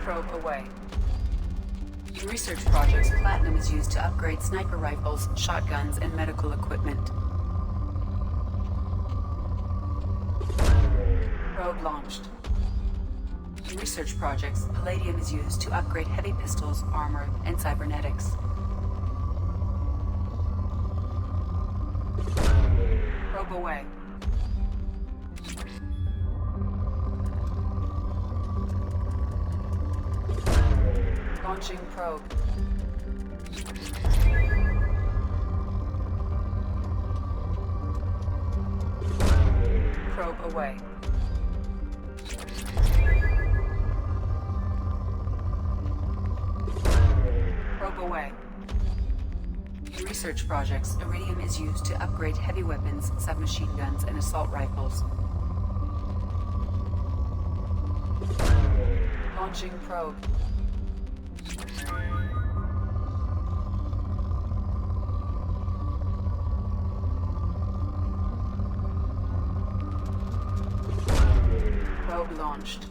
Probe away. In research projects, platinum is used to upgrade sniper rifles, shotguns, and medical equipment. Probe launched. In research projects, palladium is used to upgrade heavy pistols, armor, and cybernetics. Probe away. Launching probe. Probe away. Probe away. In research projects, iridium is used to upgrade heavy weapons, submachine guns, and assault rifles. Launching probe. Probe launched.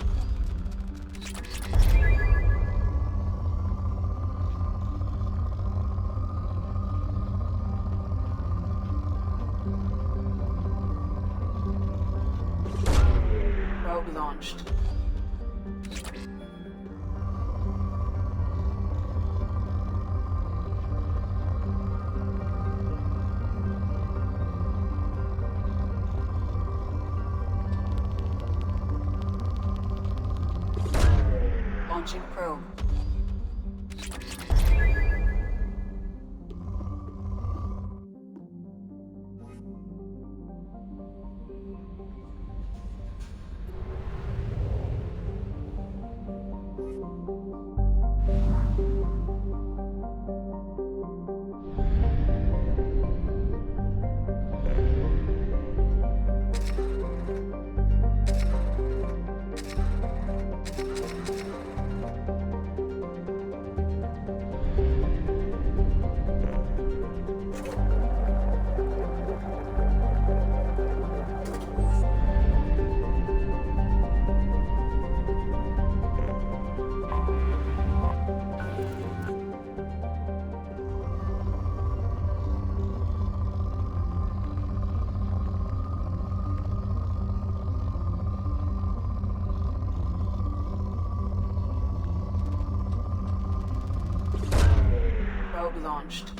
Probe launched. Launching probe. Probe launched.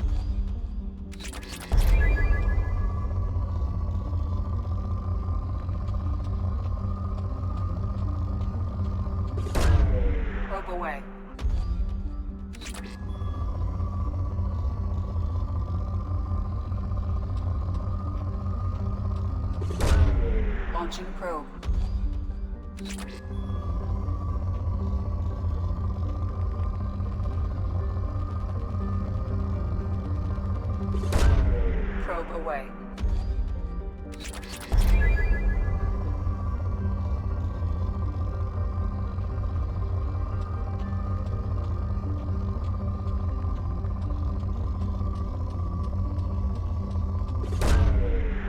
Probe away. Launching probe. Probe away.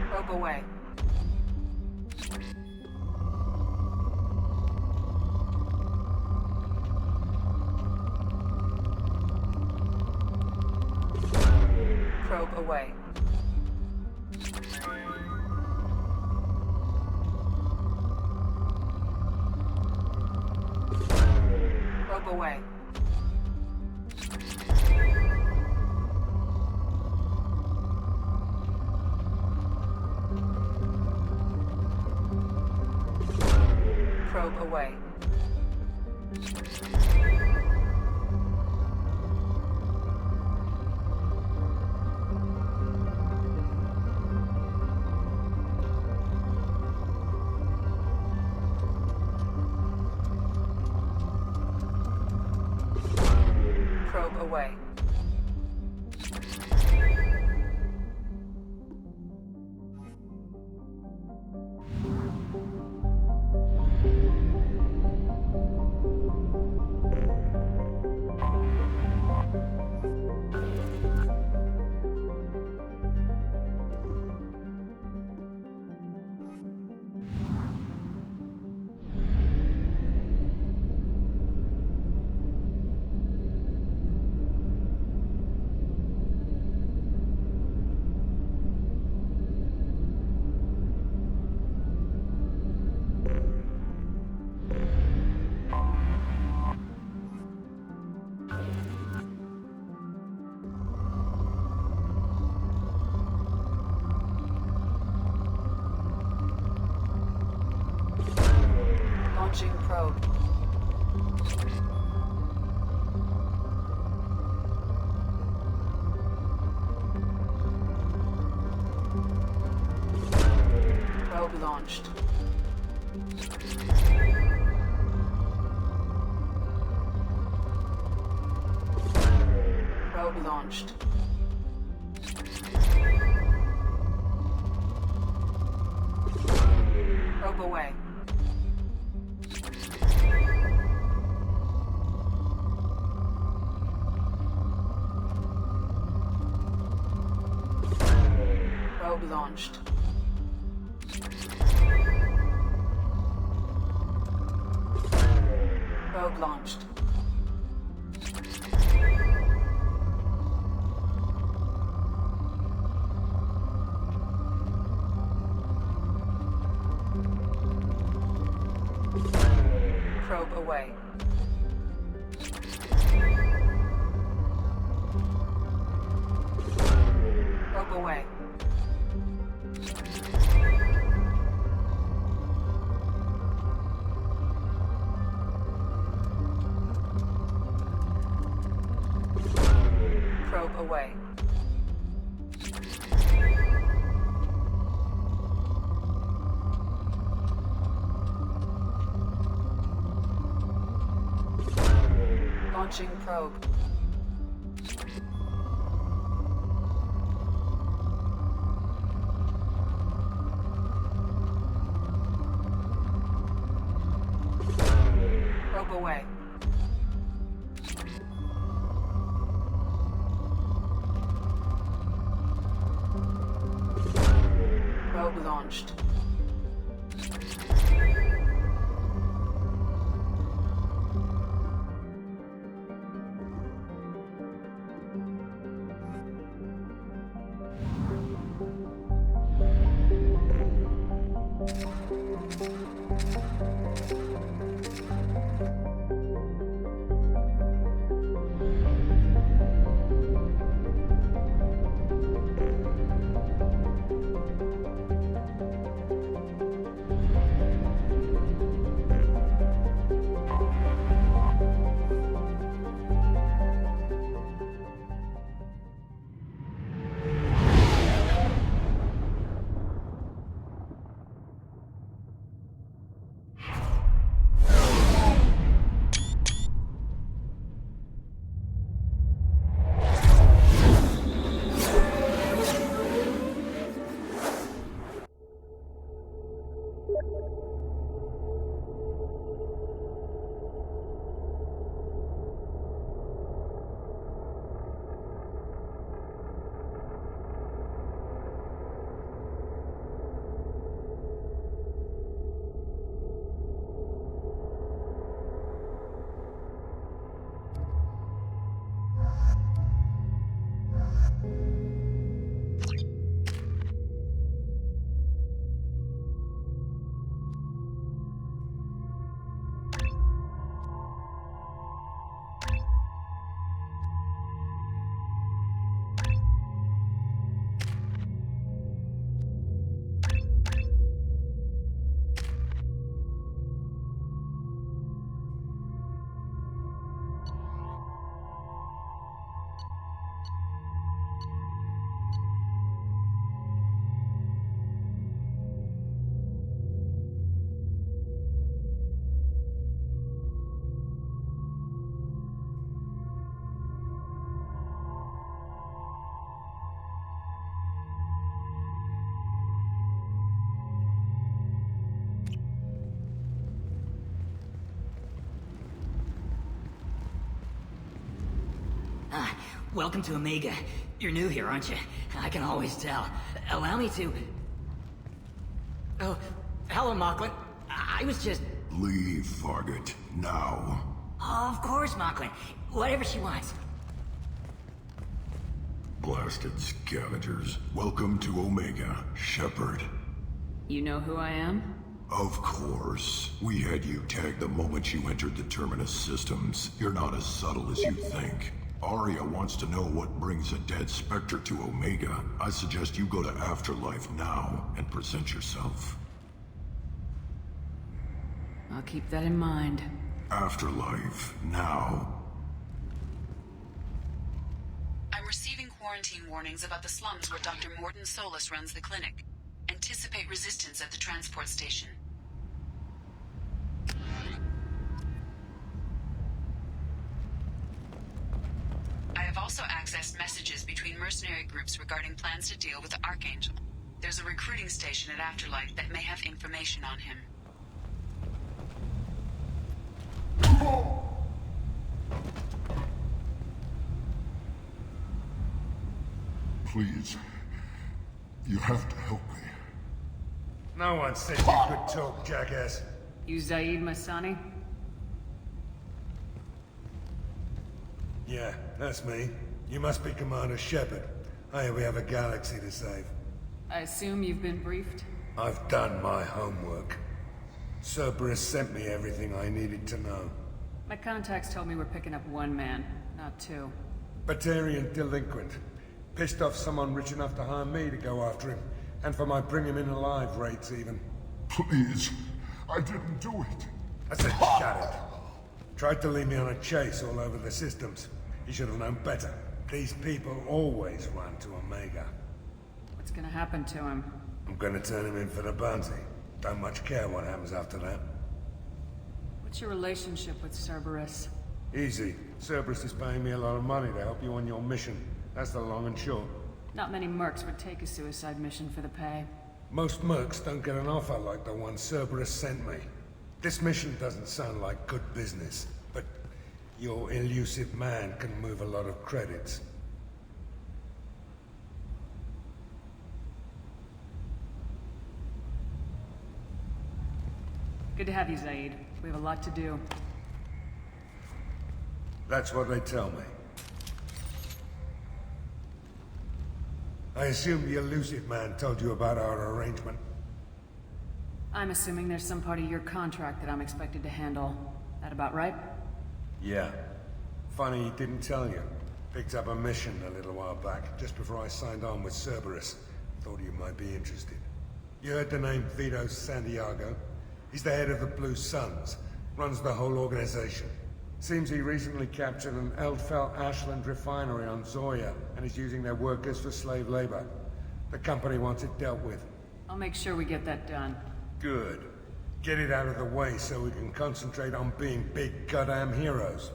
Probe away. Probe away. Probe away. Probe away. Probe away. probe. Probe launched. Probe launched. Probe away. Probe launched. Probe launched. Probe away. Probe away. Probe away. Launching probe. Probe away. Probe launched. Welcome to Omega. You're new here, aren't you? I can always tell. Allow me to... Oh, hello, Mocklin. I was just... Leave, Fargate. Now. Oh, of course, Mocklin. Whatever she wants. Blasted scavengers. Welcome to Omega, Shepard. You know who I am? Of course. We had you tagged the moment you entered the Terminus systems. You're not as subtle as you think. Arya wants to know what brings a dead Spectre to Omega. I suggest you go to Afterlife now and present yourself. I'll keep that in mind. Afterlife, now. I'm receiving quarantine warnings about the slums where Dr. Morton Solus runs the clinic. Anticipate resistance at the transport station. I have also accessed messages between mercenary groups regarding plans to deal with the Archangel. There's a recruiting station at Afterlife that may have information on him. Please, you have to help me. No one said you could talk, jackass. You Zaid Masani? Yeah, that's me. You must be Commander Shepard. Hey, we have a galaxy to save. I assume you've been briefed? I've done my homework. Cerberus sent me everything I needed to know. My contacts told me we're picking up one man, not two. Batarian delinquent. Pissed off someone rich enough to hire me to go after him. And for my bring him in alive rates even. Please, I didn't do it. I said shut it. Tried to lead me on a chase all over the systems. He should have known better. These people always run to Omega. What's gonna happen to him? I'm gonna turn him in for the bounty. Don't much care what happens after that. What's your relationship with Cerberus? Easy. Cerberus is paying me a lot of money to help you on your mission. That's the long and short. Not many mercs would take a suicide mission for the pay. Most mercs don't get an offer like the one Cerberus sent me. This mission doesn't sound like good business, but your elusive man can move a lot of credits. Good to have you, Zaid. We have a lot to do. That's what they tell me. I assume the elusive man told you about our arrangement. I'm assuming there's some part of your contract that I'm expected to handle. That about right? Yeah. Funny he didn't tell you. Picked up a mission a little while back, just before I signed on with Cerberus. Thought you might be interested. You heard the name Vito Santiago? He's the head of the Blue Suns. Runs the whole organization. Seems he recently captured an Eldfell Ashland refinery on Zoya, and is using their workers for slave labor. The company wants it dealt with. I'll make sure we get that done. Good. Get it out of the way so we can concentrate on being big goddamn heroes.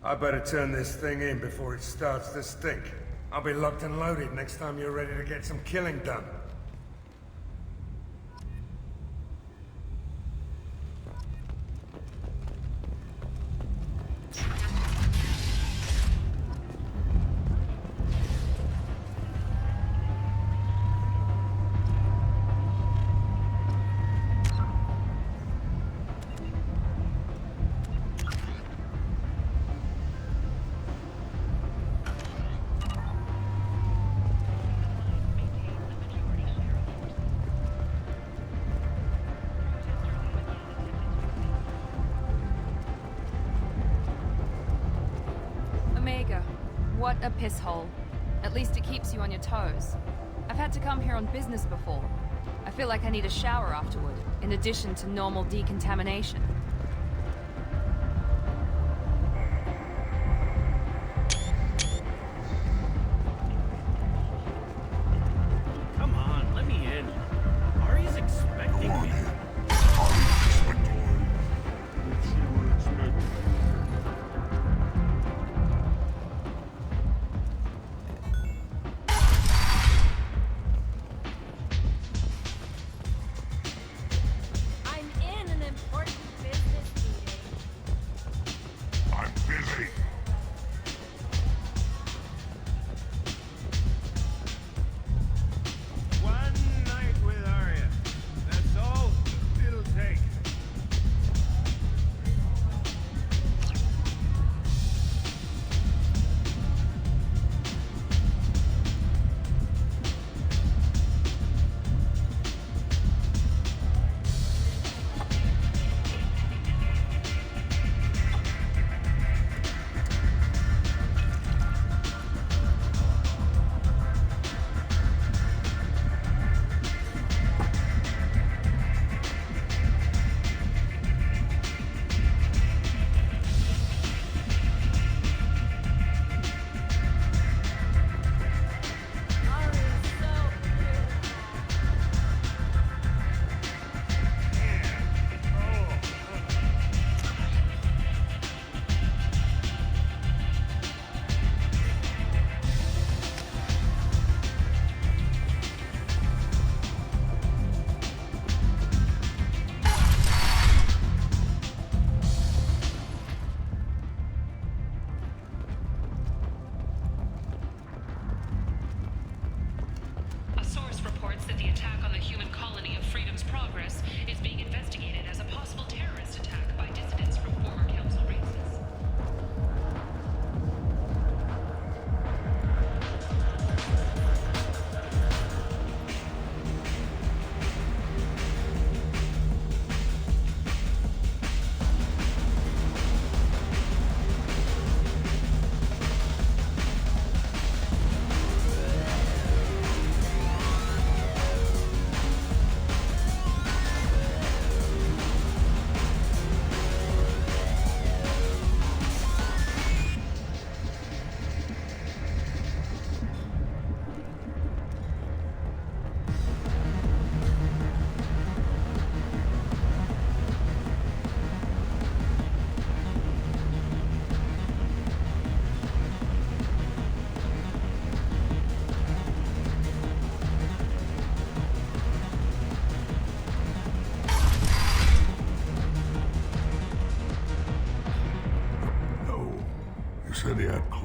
I better turn this thing in before it starts to stink. I'll be locked and loaded next time you're ready to get some killing done. Omega, what a piss hole. At least it keeps you on your toes. I've had to come here on business before. I feel like I need a shower afterward, in addition to normal decontamination. Come on, let me in. Ari's expecting me. I'm in an important business.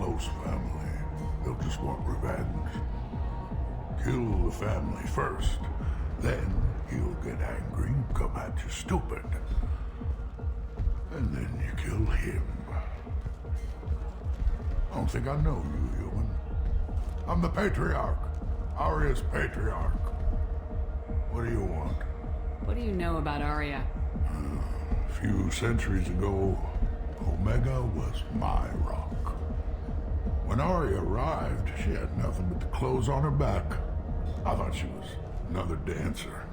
close family. They'll just want revenge. Kill the family first, then he'll get angry and come at you stupid. And then you kill him. I don't think I know you, human. I'm the Patriarch. Aria's Patriarch. What do you want? What do you know about Arya? A few centuries ago, Omega was my rock. When Arya arrived, she had nothing but the clothes on her back. I thought she was another dancer.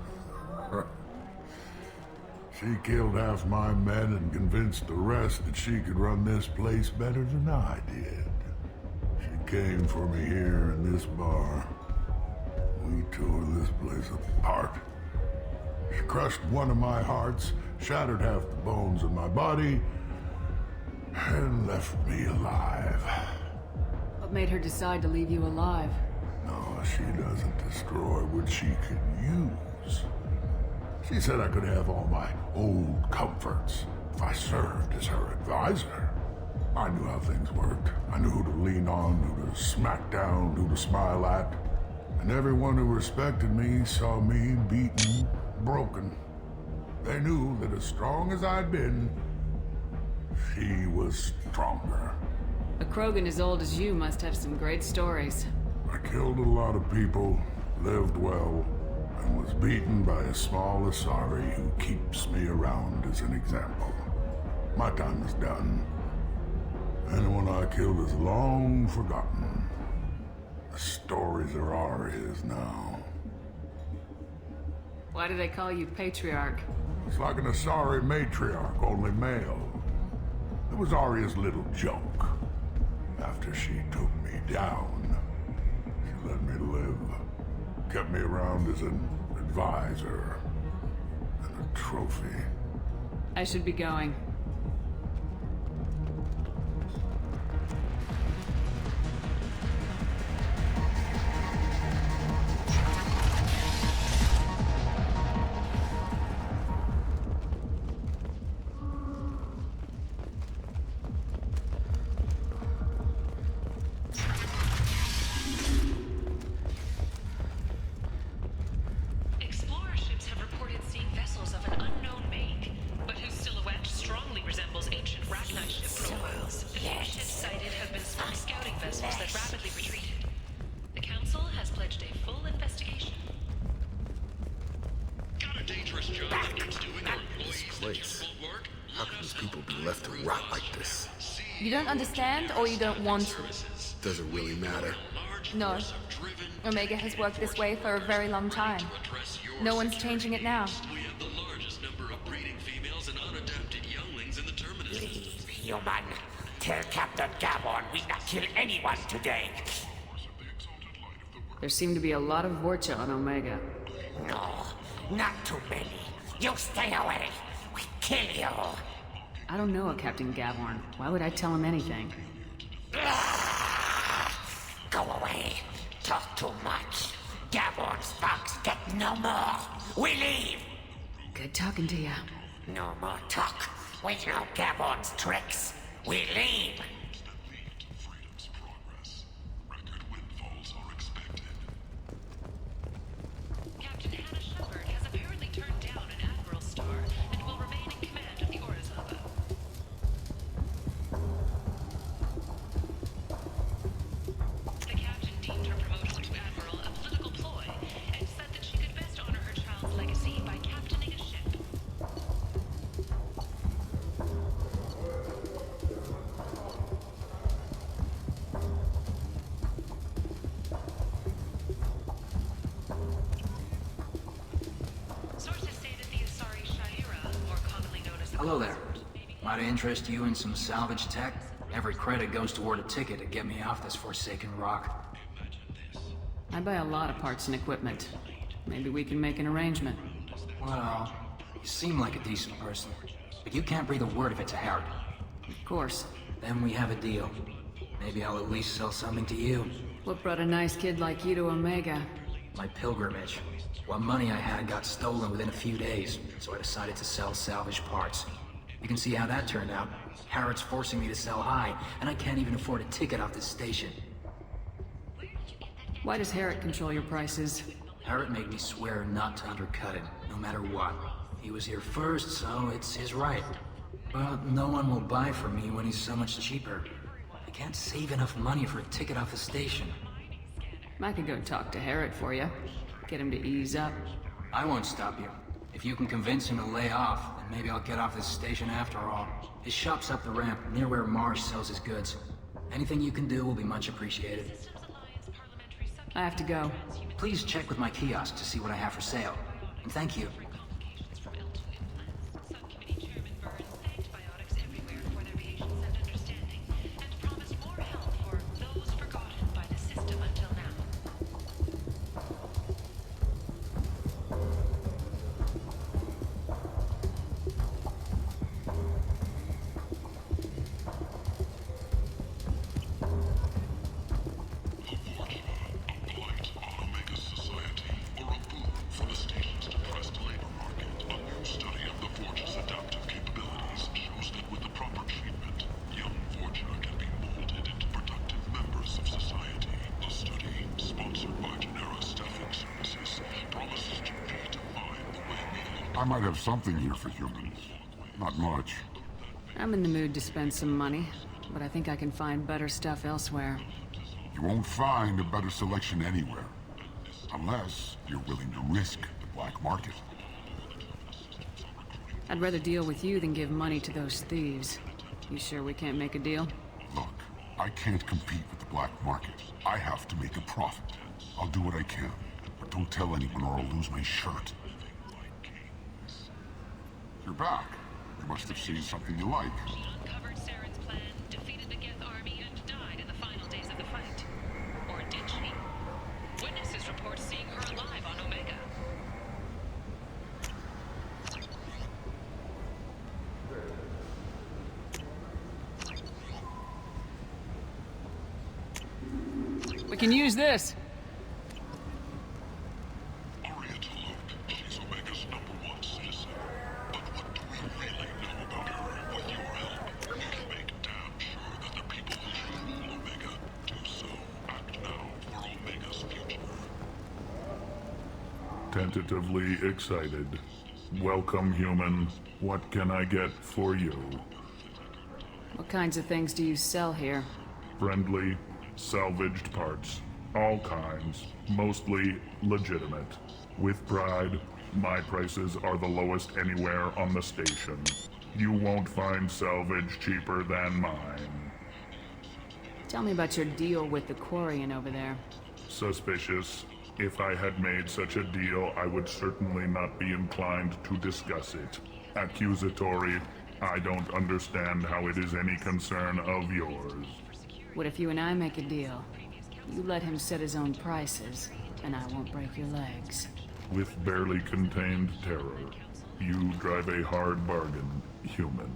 She killed half my men and convinced the rest that she could run this place better than I did. She came for me here in this bar. We tore this place apart. She crushed one of my hearts, shattered half the bones in my body, and left me alive. What made her decide to leave you alive? No, she doesn't destroy what she can use. She said I could have all my old comforts if I served as her advisor. I knew how things worked. I knew who to lean on, who to smack down, who to smile at. And everyone who respected me saw me beaten, broken. They knew that as strong as I'd been, she was stronger. A Krogan as old as you must have some great stories. I killed a lot of people, lived well, and was beaten by a small Asari who keeps me around as an example. My time is done. Anyone I killed is long forgotten. The stories are Aria's now. Why do they call you Patriarch? It's like an Asari matriarch, only male. It was Arya's little joke. After she took me down, she let me live. Kept me around as an advisor and a trophy. I should be going. Explorer ships have reported seeing vessels of an unknown make, but whose silhouette strongly resembles ancient Ragnar ship profiles. The few ships sighted have been small scouting vessels that rapidly retreated. The Council has pledged a full investigation. Got a dangerous job that needs doing or employees that just won't work? How can these people be left to rot like this? You don't understand, or you don't want to? Does it really matter? No. Omega has worked this way for a very long time. No one's changing it now. We have the largest number of breeding females and unadapted younglings in the terminus. Leave, human. Tell Captain Gabon we not kill anyone today. There seem to be a lot of Vorcha on Omega. No, not too many. You stay away. We kill you. I don't know a Captain Gavorn. Why would I tell him anything? Go away. Talk too much. Gabon's fox get no more. We leave. Good talking to you. No more talk. We know Gabon's tricks. We leave. Captain Hannah Shepard has apparently turned down an Admiral star and will remain in command of the Orizaba. The captain deemed her promotion to Admiral a political ploy and said that she could best honor her child's legacy by captaining a ship. Sources say that the Asari Shaira, more commonly known as the Hello there. Might I interest you in some salvage tech? Every credit goes toward a ticket to get me off this forsaken rock. I buy a lot of parts and equipment. Maybe we can make an arrangement. Well, you seem like a decent person, but you can't breathe a word of it to Harry. Of course. Then we have a deal. Maybe I'll at least sell something to you. What brought a nice kid like you to Omega? My pilgrimage. What money I had got stolen within a few days, so I decided to sell salvage parts. You can see how that turned out. Harrod's forcing me to sell high, and I can't even afford a ticket off this station. Why does Harrod control your prices? Harrod made me swear not to undercut it, no matter what. He was here first, so it's his right. But no one will buy from me when he's so much cheaper. I can't save enough money for a ticket off the station. I could go talk to Harrod for you. Get him to ease up. I won't stop you. If you can convince him to lay off, then maybe I'll get off this station after all. His shop's up the ramp, near where Marsh sells his goods. Anything you can do will be much appreciated. I have to go. Please check with my kiosk to see what I have for sale. And thank you. I might have something here for humans. Not much. I'm in the mood to spend some money, but I think I can find better stuff elsewhere. You won't find a better selection anywhere. Unless you're willing to risk the black market. I'd rather deal with you than give money to those thieves. You sure we can't make a deal? Look, I can't compete with the black market. I have to make a profit. I'll do what I can, but don't tell anyone or I'll lose my shirt. You're back. You must have seen something you like. Uncovered Saren's plan, defeated the Geth army, and died in the final days of the fight. Or did she? Witnesses report seeing her alive on Omega. We can use this. Tentatively excited. Welcome, human. What can I get for you? What kinds of things do you sell here? Friendly, salvaged parts. All kinds. Mostly legitimate. With pride, my prices are the lowest anywhere on the station. You won't find salvage cheaper than mine. Tell me about your deal with the Quarian over there. Suspicious. If I had made such a deal, I would certainly not be inclined to discuss it. Accusatory. I don't understand how it is any concern of yours. What if you and I make a deal? You let him set his own prices, and I won't break your legs. With barely contained terror, you drive a hard bargain, human.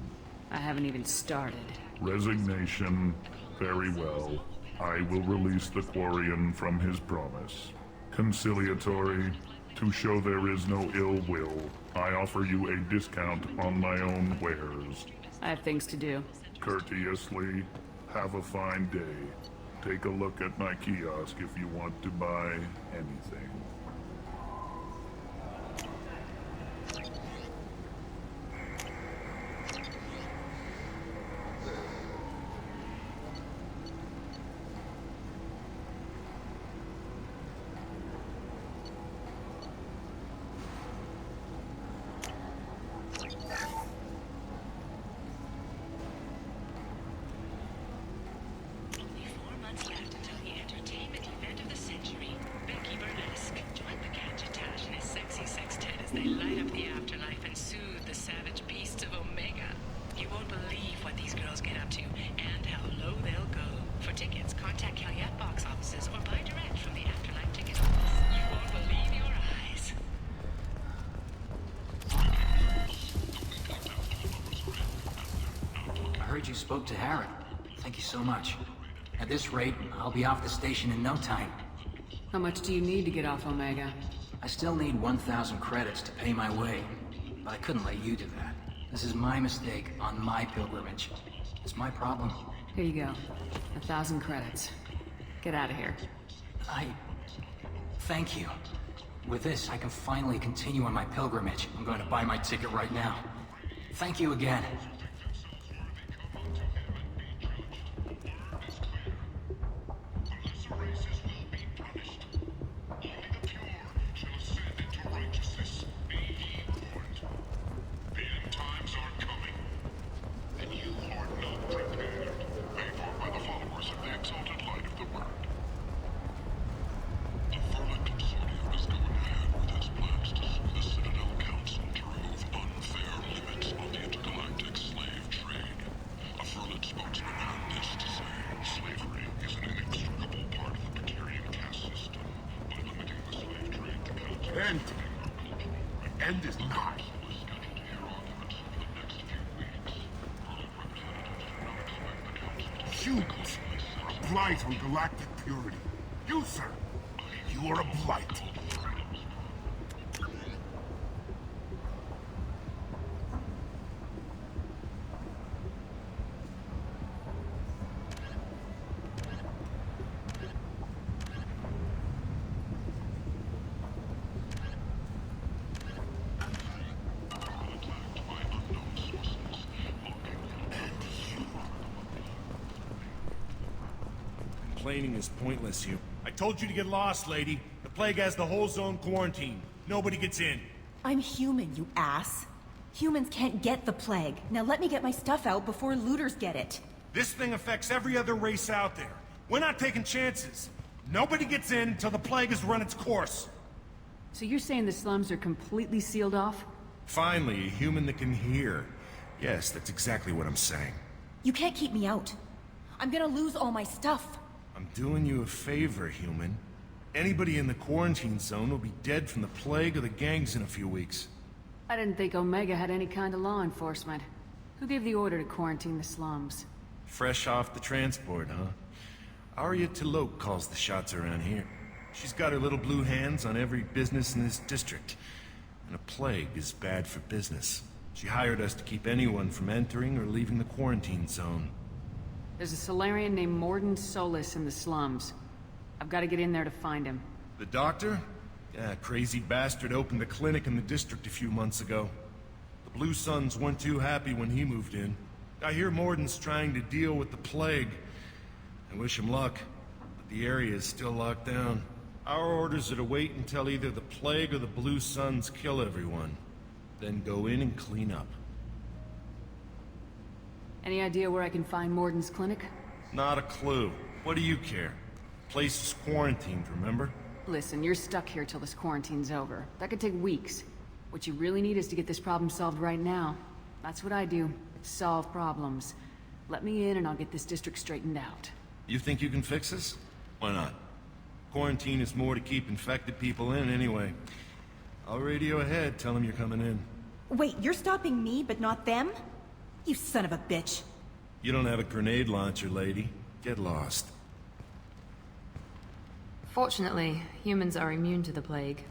I haven't even started. Resignation. Very well. I will release the Quarian from his promise. Conciliatory. To show there is no ill will, I offer you a discount on my own wares. I have things to do. Courteously. Have a fine day. Take a look at my kiosk if you want to buy anything. They light up the afterlife and soothe the savage beasts of Omega. You won't believe what these girls get up to and how low they'll go. For tickets, contact Calyette box offices or buy direct from the Afterlife ticket office. You won't believe your eyes. I heard you spoke to Harrod. Thank you so much. At this rate, I'll be off the station in no time. How much do you need to get off Omega? I still need 1,000 credits to pay my way, but I couldn't let you do that. This is my mistake on my pilgrimage. It's my problem. Here you go. 1,000 credits. Get out of here. Thank you. With this, I can finally continue on my pilgrimage. I'm going to buy my ticket right now. Thank you again. End is nigh. Humans are a blight on galactic purity. You, sir, you are a blight. Complaining is pointless, you. I told you to get lost, lady. The plague has the whole zone quarantined. Nobody gets in. I'm human, you ass. Humans can't get the plague. Now let me get my stuff out before looters get it. This thing affects every other race out there. We're not taking chances. Nobody gets in until the plague has run its course. So you're saying the slums are completely sealed off? Finally, a human that can hear. Yes, that's exactly what I'm saying. You can't keep me out. I'm gonna lose all my stuff. I'm doing you a favor, human. Anybody in the quarantine zone will be dead from the plague or the gangs in a few weeks. I didn't think Omega had any kind of law enforcement. Who gave the order to quarantine the slums? Fresh off the transport, huh? Arya Tilok calls the shots around here. She's got her little blue hands on every business in this district. And a plague is bad for business. She hired us to keep anyone from entering or leaving the quarantine zone. There's a Solarian named Morden Solis in the slums. I've got to get in there to find him. The doctor? Yeah, crazy bastard opened a clinic in the district a few months ago. The Blue Suns weren't too happy when he moved in. I hear Morden's trying to deal with the plague. I wish him luck, but the area is still locked down. Our orders are to wait until either the plague or the Blue Suns kill everyone. Then go in and clean up. Any idea where I can find Morden's clinic? Not a clue. What do you care? Place is quarantined, remember? Listen, you're stuck here till this quarantine's over. That could take weeks. What you really need is to get this problem solved right now. That's what I do. Solve problems. Let me in and I'll get this district straightened out. You think you can fix this? Why not? Quarantine is more to keep infected people in anyway. I'll radio ahead, tell them you're coming in. Wait, you're stopping me, but not them? You son of a bitch. You don't have a grenade launcher, lady. Get lost. Fortunately, humans are immune to the plague.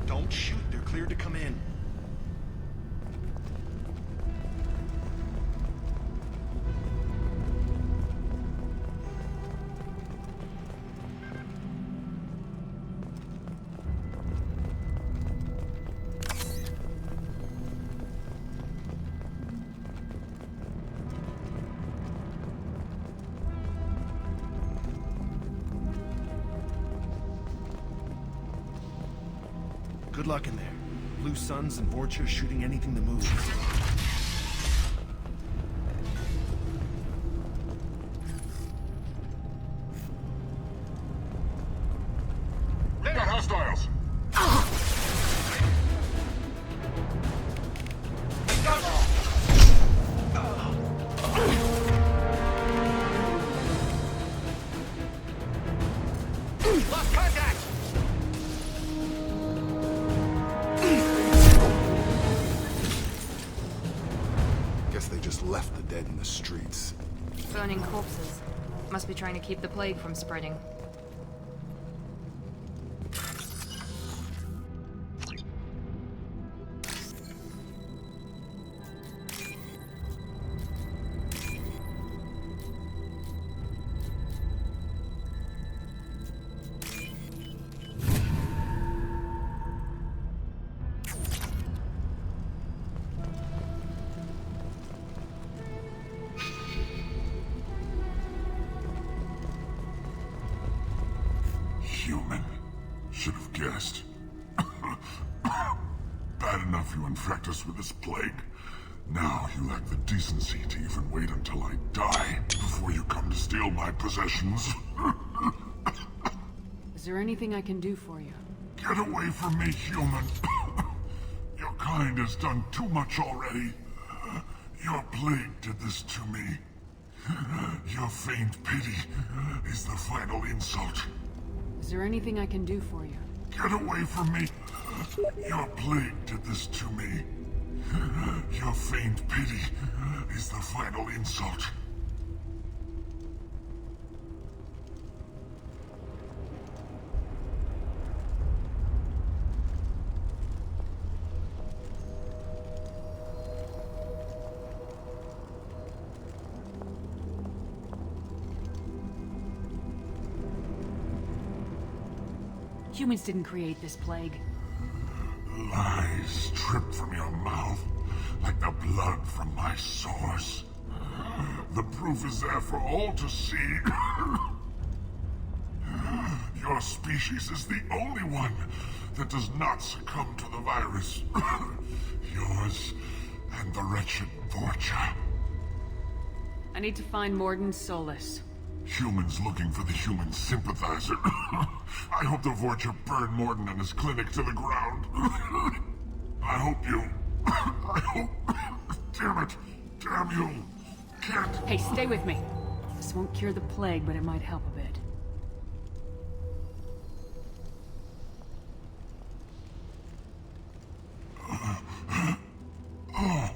Don't shoot, they're cleared to come in. Good luck in there. Blue Suns and Vorcha shooting anything that moves. Got hostiles! Lost contact! Guess they just left the dead in the streets. Burning corpses. Must be trying to keep the plague from spreading. Human. Should have guessed. Bad enough you infect us with this plague. Now you lack the decency to even wait until I die before you come to steal my possessions. Is there anything I can do for you? Get away from me, human. Your kind has done too much already. Your plague did this to me. Your faint pity is the final insult. Is there anything I can do for you? Get away from me. Your plague did this to me. Your faint pity is the final insult. Humans didn't create this plague. Lies drip from your mouth like the blood from my sores. The proof is there for all to see. Your species is the only one that does not succumb to the virus. Yours and the wretched Vorcha. I need to find Morden Solus. Humans looking for the human sympathizer. I hope the Vorcha burned Morden and his clinic to the ground. I hope you... I hope... Damn it! Damn you! Can't... Hey, stay with me. This won't cure the plague, but it might help a bit. Oh,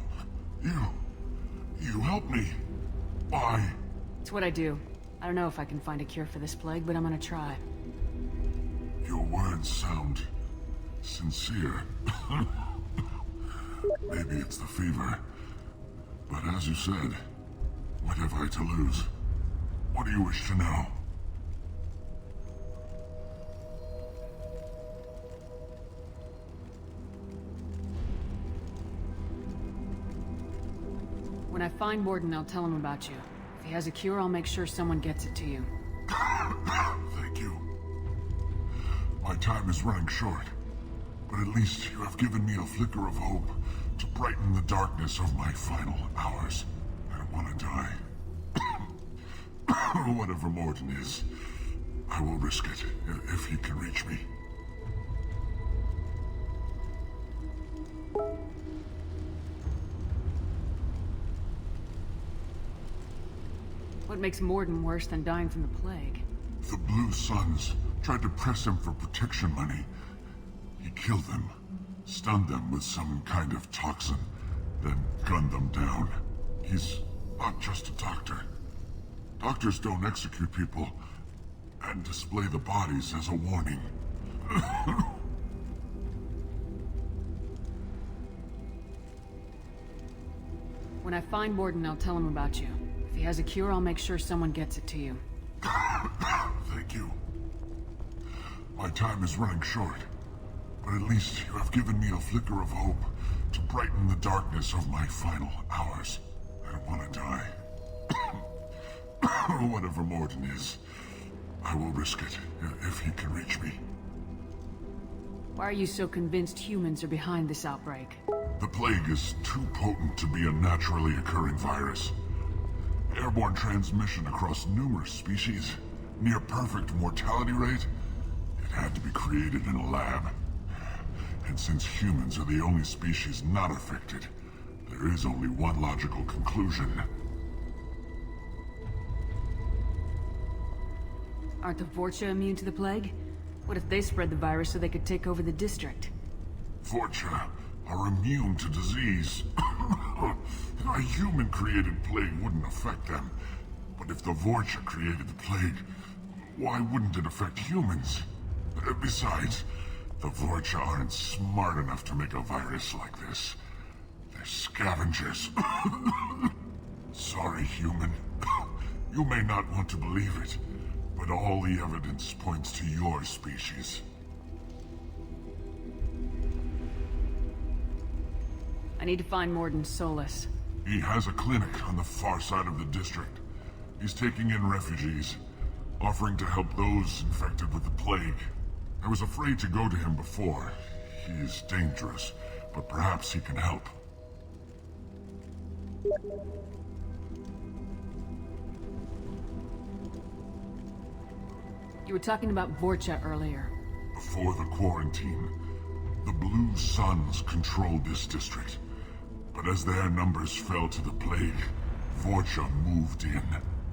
you helped me. Why? It's what I do. I don't know if I can find a cure for this plague, but I'm gonna try. Your words sound sincere. Maybe it's the fever. But as you said, what have I to lose? What do you wish to know? When I find Morden, I'll tell him about you. If he has a cure, I'll make sure someone gets it to you. Thank you. My time is running short, but at least you have given me a flicker of hope to brighten the darkness of my final hours. I don't want to die. Whatever Morden is, I will risk it if he can reach me. What makes Morden worse than dying from the plague? The Blue Suns tried to press him for protection money. He killed them, stunned them with some kind of toxin, then gunned them down. He's not just a doctor. Doctors don't execute people and display the bodies as a warning. When I find Morden, I'll tell him about you. If he has a cure, I'll make sure someone gets it to you. Thank you. My time is running short, but at least you have given me a flicker of hope to brighten the darkness of my final hours. I don't want to die. Whatever Morden is, I will risk it if he can reach me. Why are you so convinced humans are behind this outbreak? The plague is too potent to be a naturally occurring virus. Airborne transmission across numerous species, near perfect mortality rate. It had to be created in a lab. And since humans are the only species not affected, there is only one logical conclusion. Aren't the Vorcha immune to the plague? What if they spread the virus so they could take over the district? Vorcha are immune to disease. A human-created plague wouldn't affect them. But if the Vorcha created the plague, why wouldn't it affect humans? Besides, the Vorcha aren't smart enough to make a virus like this. They're scavengers. Sorry, human. You may not want to believe it, but all the evidence points to your species. I need to find Morden Solus. He has a clinic on the far side of the district. He's taking in refugees, offering to help those infected with the plague. I was afraid to go to him before. He is dangerous, but perhaps he can help. You were talking about Vorcha earlier. Before the quarantine, the Blue Suns controlled this district. But as their numbers fell to the plague, Vorcha moved in.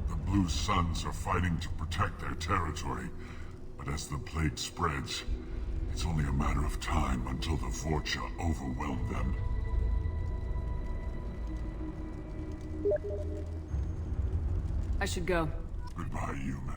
The Blue Suns are fighting to protect their territory. But as the plague spreads, it's only a matter of time until the Vorcha overwhelm them. I should go. Goodbye, human.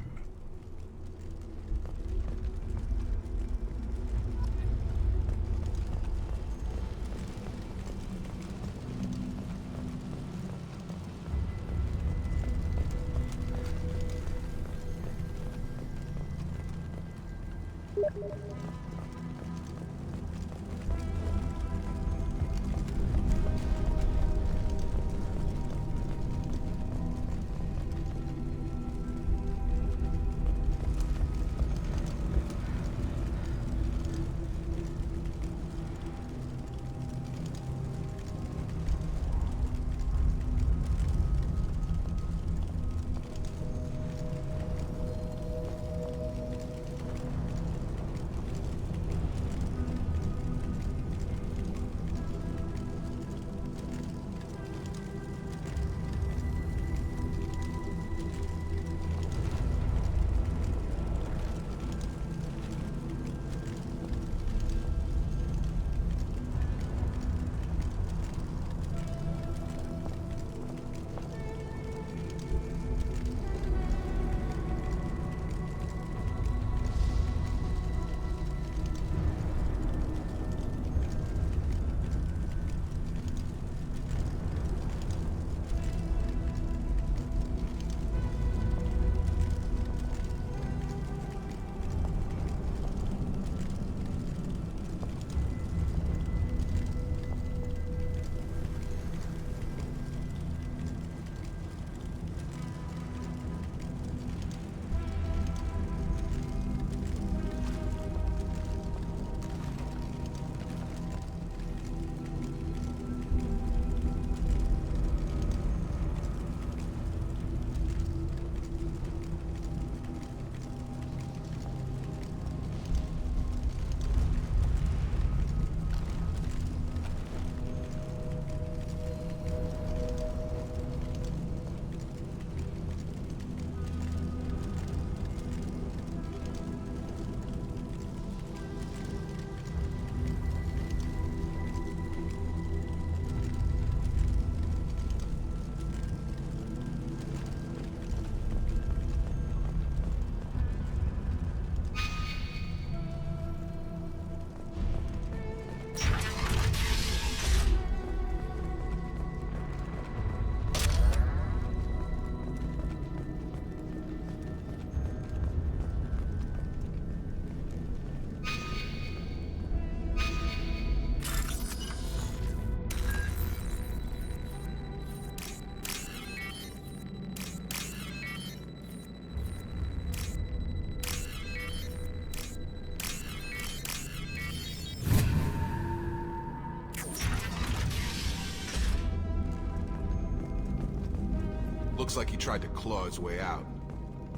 Looks like he tried to claw his way out.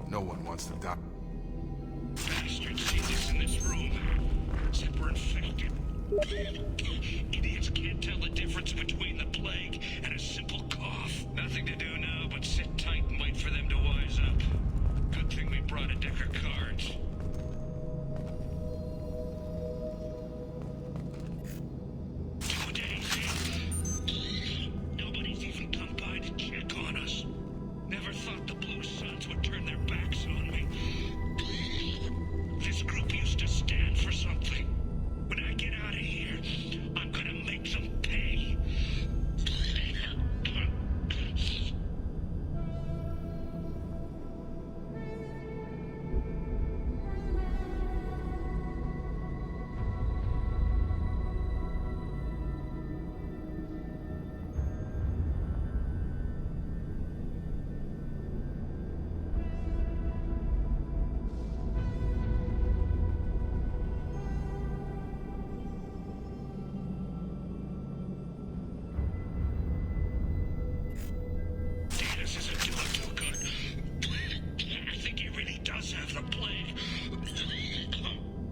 No one wants to die. Bastards see this in this room. Said we're infected. Idiots can't tell the difference between the plague and a simple cough. Nothing to do now but sit tight and wait for them to wise up. Good thing we brought a deck of cards. 2 days in. Nobody's even come by to check on us. Never thought the Blue Suns would turn their backs on me. This group used to stand for something. When I get out of here, I'm gonna make them pay. This isn't doing too good. I think he really does have the plague.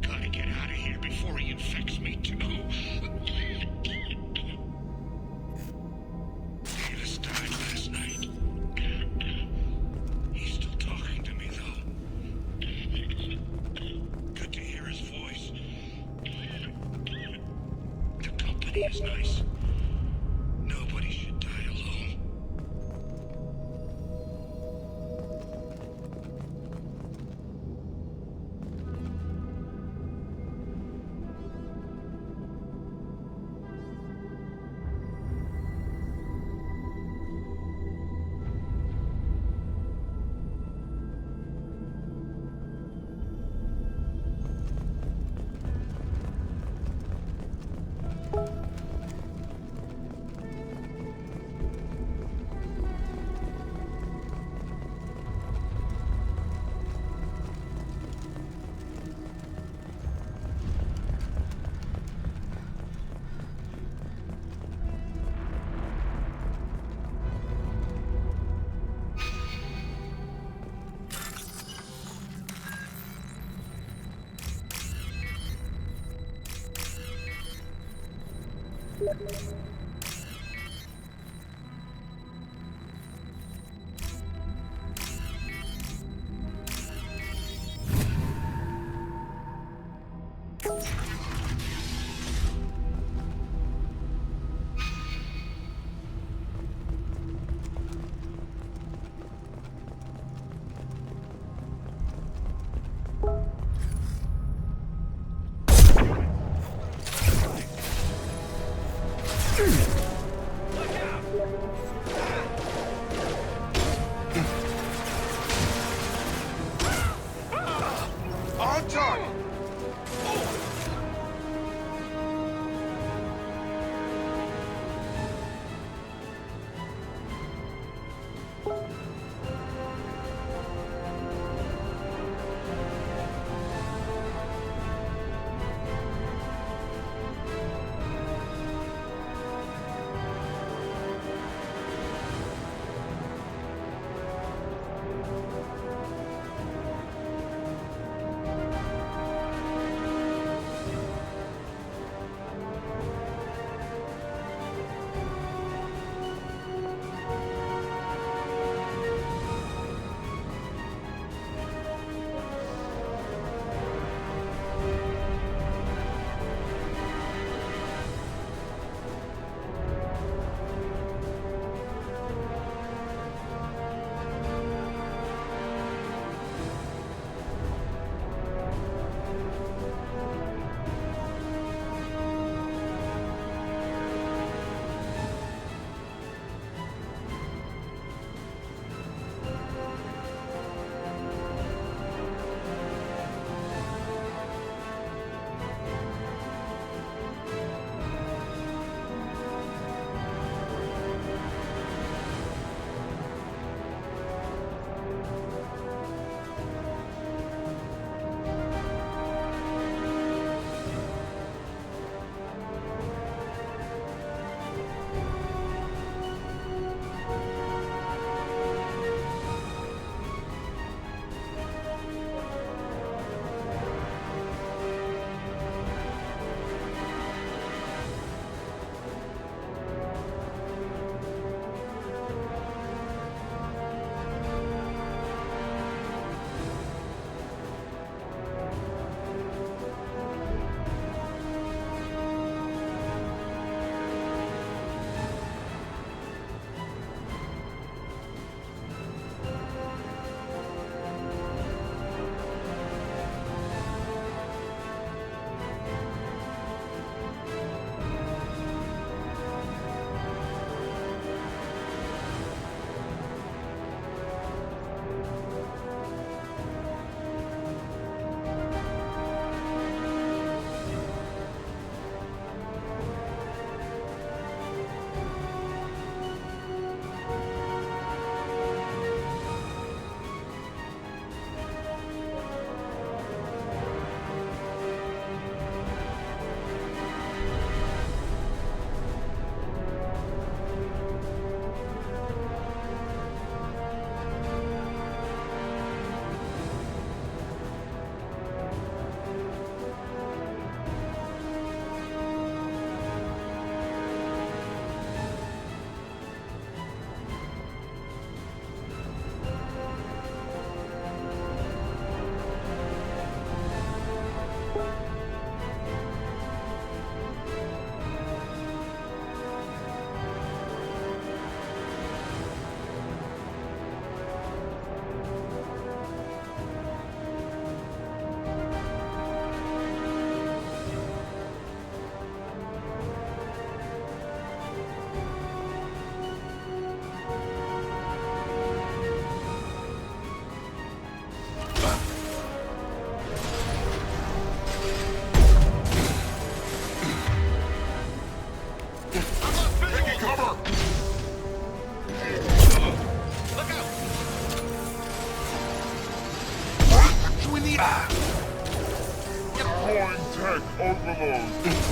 Gotta get out of here before he infects me too. Davis died last night. He's still talking to me though. Good to hear his voice. The company is nice. Nobody should die alone. On target! Overload.